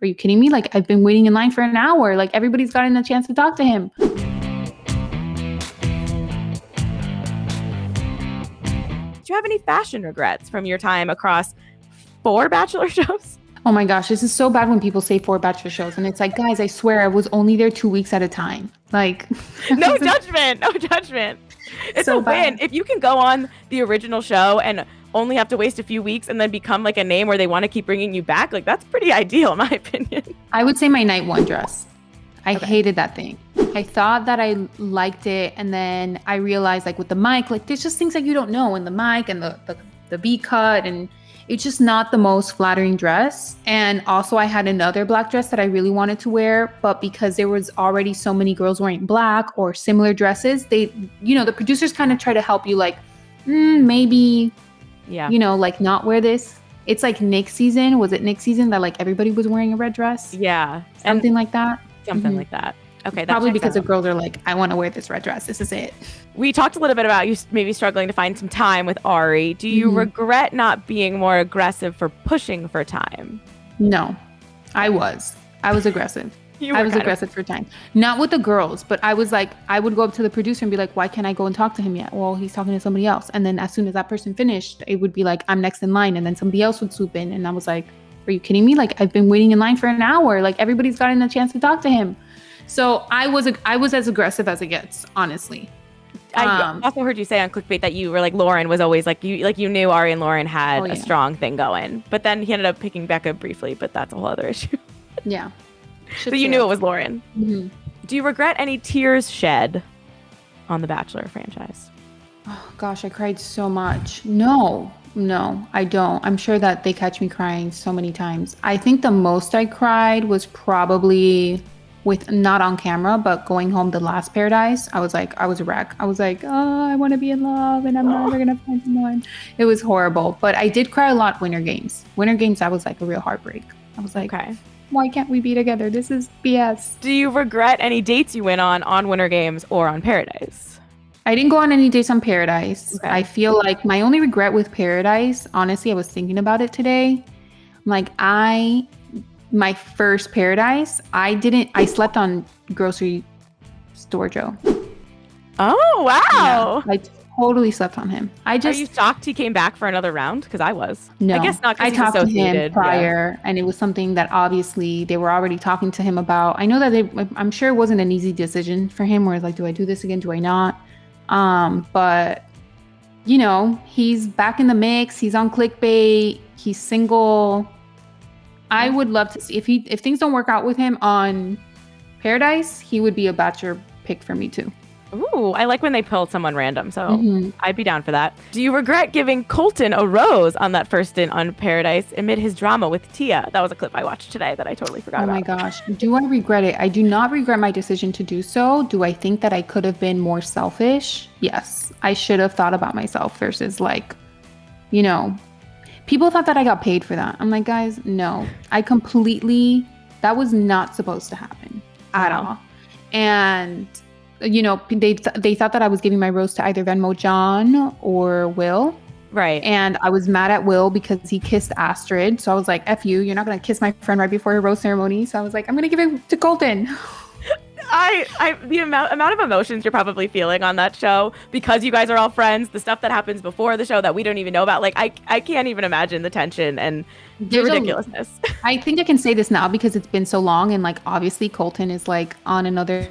are you kidding me? Like, I've been waiting in line for an hour. Like, everybody's gotten a chance to talk to him. Do you have any fashion regrets from your time across 4 Bachelor shows? Oh my gosh, this is so bad when people say 4 Bachelor shows. And it's like, guys, I swear I was only there 2 weeks at a time. Like, no judgment. No judgment. It's so a win. Bad. If you can go on the original show and only have to waste a few weeks and then become like a name where they want to keep bringing you back, like that's pretty ideal in my opinion. I would say my night 1 dress. I hated that thing. I thought that I liked it. And then I realized like with the mic, like there's just things that you don't know in the mic and the V cut, and it's just not the most flattering dress. And also I had another black dress that I really wanted to wear, but because there was already so many girls wearing black or similar dresses, they, the producers kind of try to help you like, maybe, like not wear this. It's like Nick season. Was it Nick season that like everybody was wearing a red dress? Yeah. Something like that. Something like that. Okay. Probably because the girls are like, I want to wear this red dress. This is it. We talked a little bit about you maybe struggling to find some time with Ari. Do you regret not being more aggressive for pushing for time? No, I was aggressive. I was aggressive for time. Not with the girls, but I was like, I would go up to the producer and be like, why can't I go and talk to him yet? Well, he's talking to somebody else. And then as soon as that person finished, it would be like, I'm next in line. And then somebody else would swoop in. And I was like, are you kidding me? Like, I've been waiting in line for an hour. Like, everybody's gotten a chance to talk to him. So I was as aggressive as it gets, honestly. I also heard you say on Clickbait that you were like, Lauren was always like, you knew Ari and Lauren had a strong thing going. But then he ended up picking Becca briefly, but that's a whole other issue. Yeah. So you knew it was Lauren. Mm-hmm. Do you regret any tears shed on the Bachelor franchise? Oh, gosh, I cried so much. No, I don't. I'm sure that they catch me crying so many times. I think the most I cried was probably with not on camera, but going home the last Paradise. I was a wreck. I was like, oh, I want to be in love and I'm never going to find someone. It was horrible. But I did cry a lot Winter Games. Winter Games, that was like a real heartbreak. I was like, okay, why can't we be together? This is BS. Do you regret any dates you went on Winter Games or on Paradise? I didn't go on any dates on Paradise. Okay. I feel like my only regret with Paradise, honestly, I was thinking about it today. Like my first Paradise, I slept on grocery store Joe. Oh, wow. Yeah, I totally slept on him. Are you shocked he came back for another round? Because I was. No. I guess not, because I talked to him prior, and it was something that obviously they were already talking to him about. I know that I'm sure it wasn't an easy decision for him, where it's like, do I do this again? Do I not? But he's back in the mix. He's on Clickbait. He's single. I would love to see if things don't work out with him on Paradise, he would be a Bachelor pick for me too. Ooh, I like when they pull someone random, so I'd be down for that. Do you regret giving Colton a rose on that first stint on Paradise amid his drama with Tia? That was a clip I watched today that I totally forgot about. Oh my gosh. Do I regret it? I do not regret my decision to do so. Do I think that I could have been more selfish? Yes. I should have thought about myself versus people thought that I got paid for that. I'm like, guys, no. That was not supposed to happen at all. And they thought that I was giving my rose to either Venmo John or Will. Right. And I was mad at Will because he kissed Astrid. So I was like, F you, you're not going to kiss my friend right before your rose ceremony. So I was like, I'm going to give it to Colton. The amount of emotions you're probably feeling on that show, because you guys are all friends, the stuff that happens before the show that we don't even know about, like I can't even imagine the tension and the ridiculousness. I think I can say this now because it's been so long, and like obviously Colton is like on another,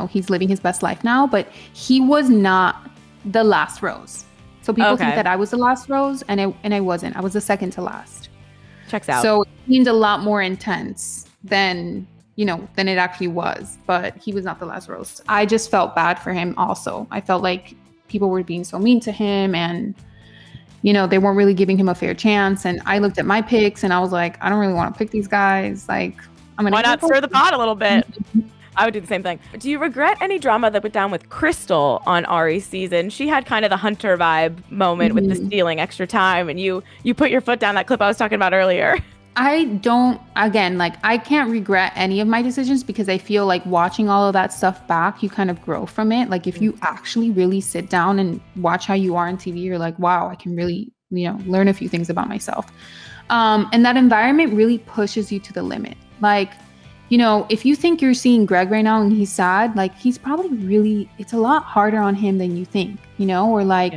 he's living his best life now, but he was not the last rose. So people think that I was the last rose, and I wasn't. I was the second to last. Checks out. So it seemed a lot more intense than it actually was, but he was not the last rose. I just felt bad for him also. I felt like people were being so mean to him, and, they weren't really giving him a fair chance. And I looked at my picks and I was like, I don't really want to pick these guys. Like, why not stir the pot a little bit? I would do the same thing. Do you regret any drama that went down with Crystal on Ari's season? She had kind of the Hunter vibe moment with the stealing extra time, and you put your foot down, that clip I was talking about earlier. I can't regret any of my decisions, because I feel like watching all of that stuff back, you kind of grow from it. Like if you actually really sit down and watch how you are on TV, you're like, wow, I can really, learn a few things about myself. And that environment really pushes you to the limit. Like, you know, if you think you're seeing Greg right now and he's sad, like he's probably really, it's a lot harder on him than you think, you know, or like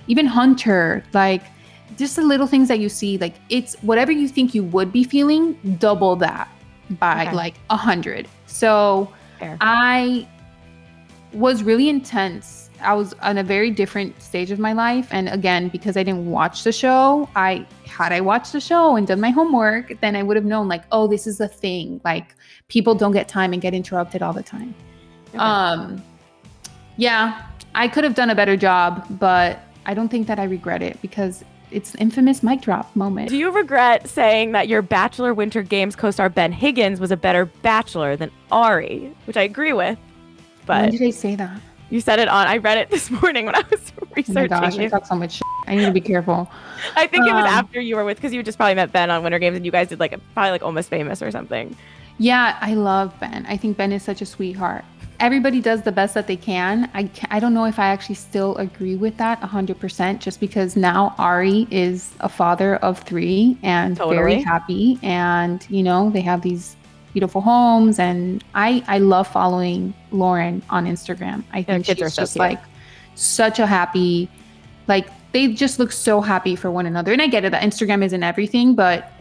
even Hunter, like just the little things that you see, like it's whatever you think you would be feeling, double that by like 100. So I was really intense. I was on a very different stage of my life. And again, because I didn't watch the show, had I watched the show and done my homework, then I would have known like, oh, this is a thing. Like people don't get time and get interrupted all the time. Yeah, I could have done a better job, but I don't think that I regret it because it's the infamous mic drop moment. Do you regret saying that your Bachelor Winter Games co-star Ben Higgins was a better Bachelor than Ari? Which I agree with, but... When did I say that? You said it I read it this morning when I was researching. Oh my gosh, I talk so much shit. I need to be careful. I think it was after you were with, because you just probably met Ben on Winter Games and you guys did like probably like Almost Famous or something. Yeah, I love Ben. I think Ben is such a sweetheart. Everybody does the best that they can. I don't know if I actually still agree with that 100%, just because now Ari is a father of 3 and very happy. And, you know, they have these beautiful homes. And I love following Lauren on Instagram. I think she's just like such a happy, like they just look so happy for one another. And I get it that Instagram isn't everything, but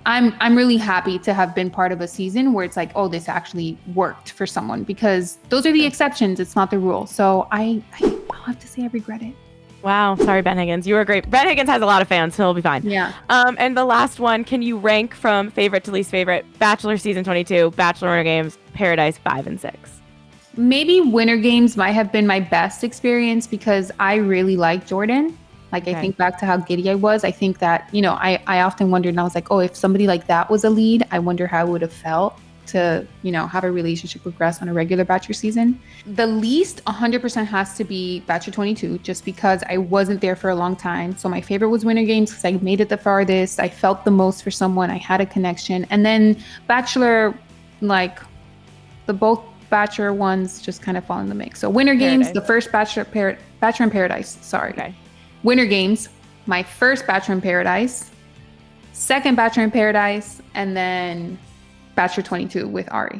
I'm really happy to have been part of a season where it's like, oh, this actually worked for someone, because those are the exceptions. It's not the rule. So I'll have to say I regret it. Wow. Sorry, Ben Higgins. You were great. Ben Higgins has a lot of fans, so he'll be fine. Yeah. And the last one, can you rank from favorite to least favorite? Bachelor season 22, Bachelor Winter Games, Paradise 5 and 6. Maybe Winter Games might have been my best experience because I really like Jordan. Like, I think back to how giddy I was. I think that, you know, I often wondered, and I was like, oh, if somebody like that was a lead, I wonder how it would have felt to, you know, have a relationship progress on a regular Bachelor season. The least 100% has to be Bachelor 22, just because I wasn't there for a long time. So my favorite was Winter Games because I made it the farthest. I felt the most for someone. I had a connection. And then Bachelor, like, both Bachelor ones just kind of fall in the mix. So Winter Games, the first Bachelor in Paradise, sorry. Okay. Winter Games, my first Bachelor in Paradise, second Bachelor in Paradise, and then Bachelor 22 with Ari.